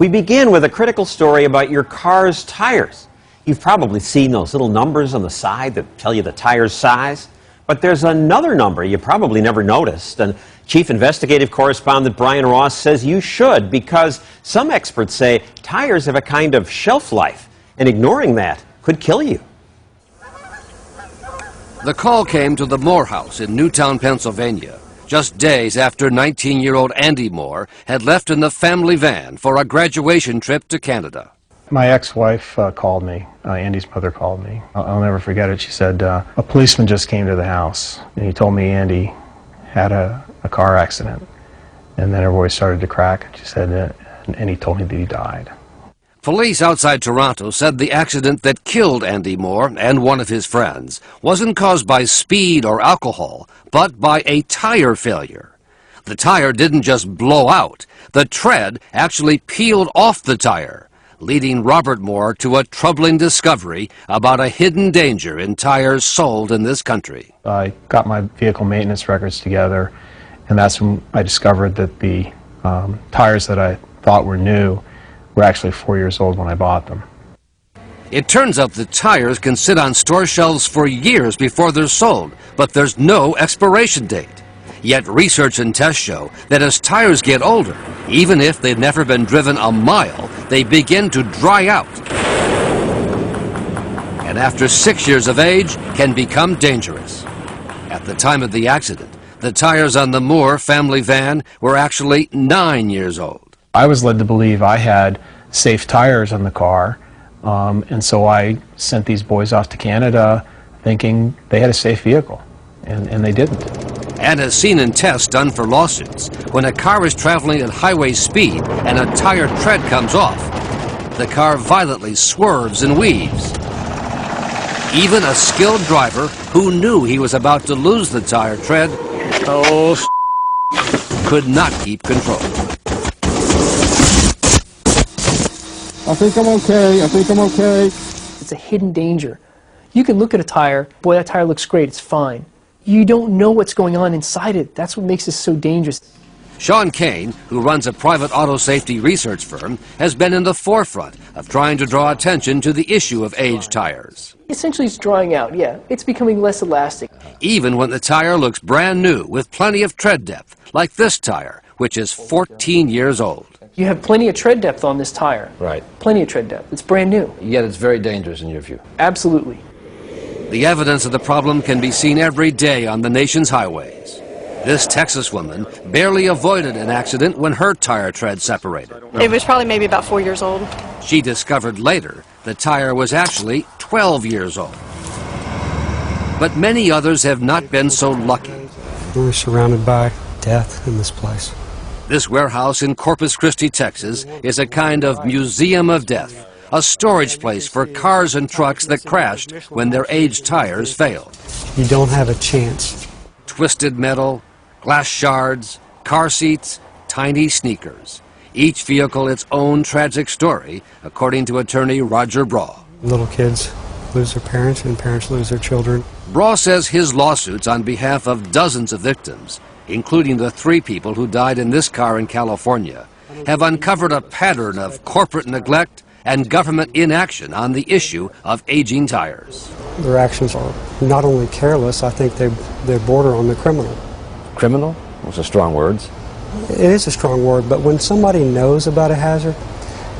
We begin with a critical story about your car's tires. You've probably seen those little numbers on the side that tell you the tire's size. But there's another number you probably never noticed. And Chief Investigative Correspondent Brian Ross says you should, because some experts say tires have a kind of shelf life, and ignoring that could kill you. The call came to the Moore House in Newtown, Pennsylvania, just days after 19-year-old Andy Moore had left in the family van for a graduation trip to Canada. My ex-wife called me. Andy's mother called me. I'll never forget it. She said, a policeman just came to the house, and he told me Andy had a car accident. And then her voice started to crack, and she said, and he told me that he died. Police outside Toronto said the accident that killed Andy Moore and one of his friends wasn't caused by speed or alcohol, but by a tire failure. The tire didn't just blow out. The tread actually peeled off the tire, leading Robert Moore to a troubling discovery about a hidden danger in tires sold in this country. I got my vehicle maintenance records together, and that's when I discovered that the tires that I thought were new were actually 4 years old when I bought them. It turns out the tires can sit on store shelves for years before they're sold, but there's no expiration date. Yet research and tests show that as tires get older, even if they've never been driven a mile, they begin to dry out. And after 6 years of age, can become dangerous. At the time of the accident, the tires on the Moore family van were actually 9 years old. I was led to believe I had safe tires on the car, and so I sent these boys off to Canada thinking they had a safe vehicle, and they didn't. And as seen in tests done for lawsuits, when a car is traveling at highway speed and a tire tread comes off, the car violently swerves and weaves. Even a skilled driver who knew he was about to lose the tire tread could not keep control. I think I'm okay. It's a hidden danger. You can look at a tire, boy, that tire looks great, it's fine. You don't know what's going on inside it. That's what makes this so dangerous. Sean Kane, who runs a private auto safety research firm, has been in the forefront of trying to draw attention to the issue of aged tires. Essentially, it's drying out, yeah. It's becoming less elastic. Even when the tire looks brand new with plenty of tread depth, like this tire, which is 14 years old. You have plenty of tread depth on this tire. Right. Plenty of tread depth. It's brand new. Yet it's very dangerous in your view. Absolutely. The evidence of the problem can be seen every day on the nation's highways. This Texas woman barely avoided an accident when her tire tread separated. It was probably maybe about 4 years old. She discovered later the tire was actually 12 years old. But many others have not been so lucky. We're surrounded by death in this place. This warehouse in Corpus Christi, Texas, is a kind of museum of death, a storage place for cars and trucks that crashed when their aged tires failed. You don't have a chance. Twisted metal, glass shards, car seats, tiny sneakers. Each vehicle its own tragic story, according to attorney Roger Braw. Little kids lose their parents, and parents lose their children. Braw says his lawsuits on behalf of dozens of victims, including the 3 people who died in this car in California, have uncovered a pattern of corporate neglect and government inaction on the issue of aging tires. Their actions are not only careless, I think they border on the criminal. Criminal? Those are strong words. It is a strong word, but when somebody knows about a hazard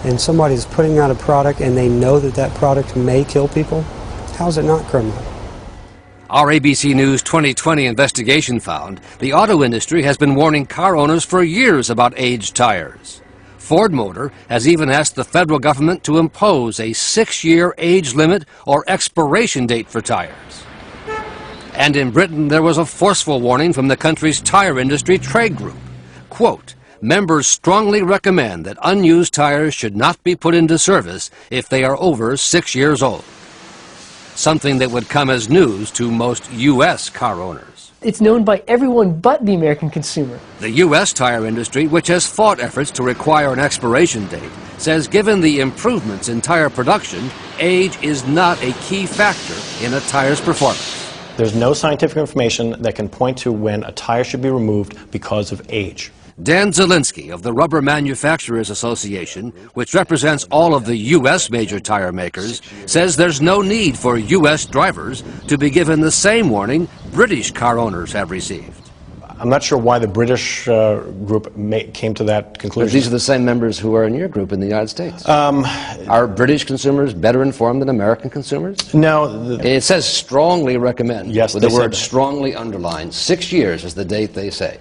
and somebody's putting out a product and they know that that product may kill people, how is it not criminal? Our ABC News 2020 investigation found the auto industry has been warning car owners for years about aged tires. Ford Motor has even asked the federal government to impose a 6-year age limit or expiration date for tires. And in Britain, there was a forceful warning from the country's tire industry trade group. Quote, members strongly recommend that unused tires should not be put into service if they are over 6 years old. Something that would come as news to most U.S. car owners. It's known by everyone but the American consumer. The U.S. tire industry, which has fought efforts to require an expiration date, says given the improvements in tire production, age is not a key factor in a tire's performance. There's no scientific information that can point to when a tire should be removed because of age. Dan Zielinski of the Rubber Manufacturers Association, which represents all of the U.S. major tire makers, says there's no need for U.S. drivers to be given the same warning British car owners have received. I'm not sure why the British group came to that But conclusion. these are the same members who are in your group in the United States. Are British consumers better informed than American consumers? No, It says strongly recommend. Yes, with they the said word that. strongly underlined. 6 years is the date they say.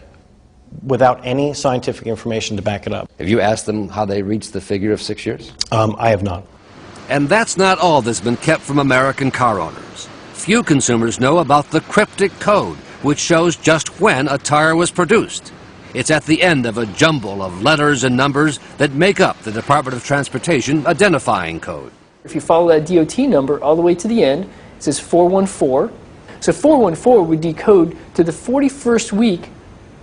without any scientific information to back it up. Have you asked them how they reached the figure of 6 years? I have not. And that's not all that's been kept from American car owners. Few consumers know about the cryptic code, which shows just when a tire was produced. It's at the end of a jumble of letters and numbers that make up the Department of Transportation identifying code. If you follow that DOT number all the way to the end, it says 414. So 414 would decode to the 41st week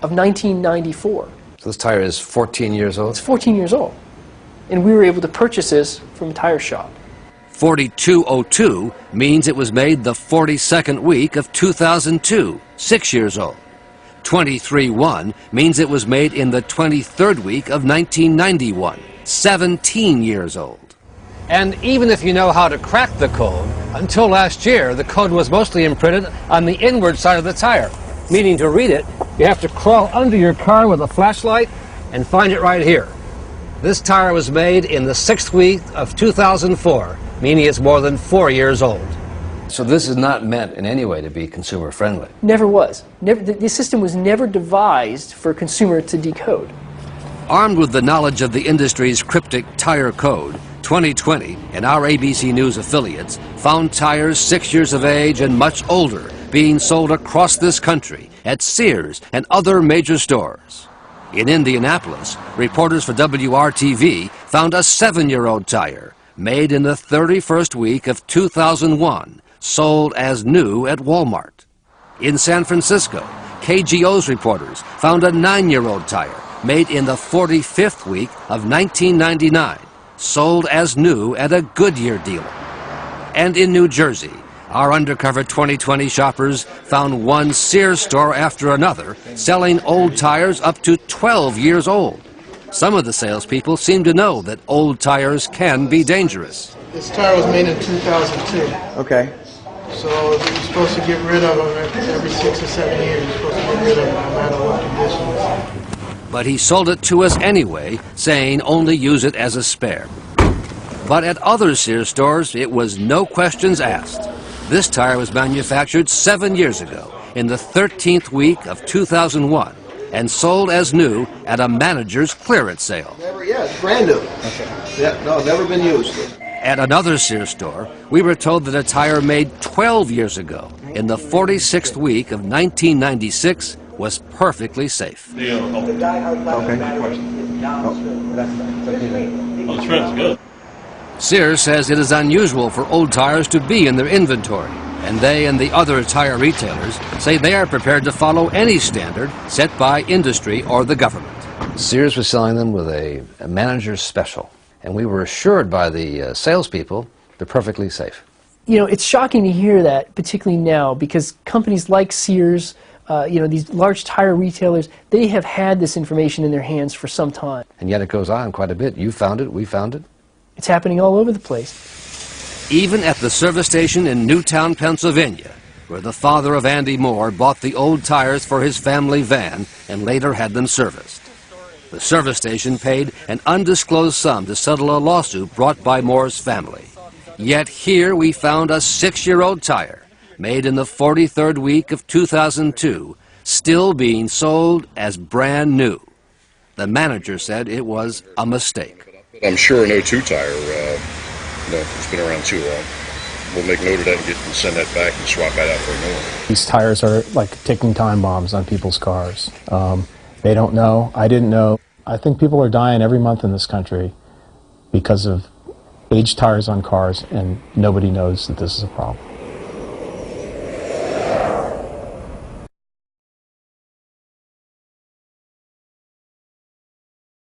of 1994. So this tire is 14 years old? It's 14 years old. And we were able to purchase this from a tire shop. 4202 means it was made the 42nd week of 2002, 6 years old. 231 means it was made in the 23rd week of 1991, 17 years old. And even if you know how to crack the code, until last year the code was mostly imprinted on the inward side of the tire. Meaning to read it, you have to crawl under your car with a flashlight and find it right here. This tire was made in the 6th week of 2004, meaning it's more than 4 years old. So this is not meant in any way to be consumer friendly. Never was. The system was never devised for a consumer to decode. Armed with the knowledge of the industry's cryptic tire code, 2020 and our ABC News affiliates found tires 6 years of age and much older being sold across this country at Sears and other major stores. In Indianapolis, reporters for WRTV found a 7-year-old tire made in the 31st week of 2001, sold as new at Walmart. In San Francisco, KGO's reporters found a 9-year-old tire made in the 45th week of 1999, sold as new at a Goodyear dealer. And in New Jersey, our undercover 2020 shoppers found one Sears store after another selling old tires up to 12 years old. Some of the salespeople seem to know that old tires can be dangerous. This tire was made in 2002. Okay. So you're supposed to get rid of them every 6 or 7 years. You're supposed to get rid of them no matter what condition. But he sold it to us anyway, saying only use it as a spare. But at other Sears stores, it was no questions asked. This tire was manufactured 7 years ago, in the 13th week of 2001, and sold as new at a manager's clearance sale. Yeah, it's brand new. Okay. Yeah, no, never been used. At another Sears store, we were told that a tire made 12 years ago, in the 46th week of 1996, was perfectly safe. Sears says it is unusual for old tires to be in their inventory, and they and the other tire retailers say they are prepared to follow any standard set by industry or the government. Sears was selling them with a manager's special, and we were assured by the salespeople they're perfectly safe. You know, it's shocking to hear that, particularly now, because companies like Sears, these large tire retailers, they have had this information in their hands for some time. And yet it goes on quite a bit. You found it, we found it. It's happening all over the place. Even at the service station in Newtown, Pennsylvania, where the father of Andy Moore bought the old tires for his family van and later had them serviced. The service station paid an undisclosed sum to settle a lawsuit brought by Moore's family. Yet here we found a 6-year-old tire, made in the 43rd week of 2002, still being sold as brand new. The manager said it was a mistake. I'm sure an 02 tire, it's been around too long. We'll make note of that and send that back and swap that out for a new one. These tires are like ticking time bombs on people's cars. They don't know. I didn't know. I think people are dying every month in this country because of aged tires on cars, and nobody knows that this is a problem.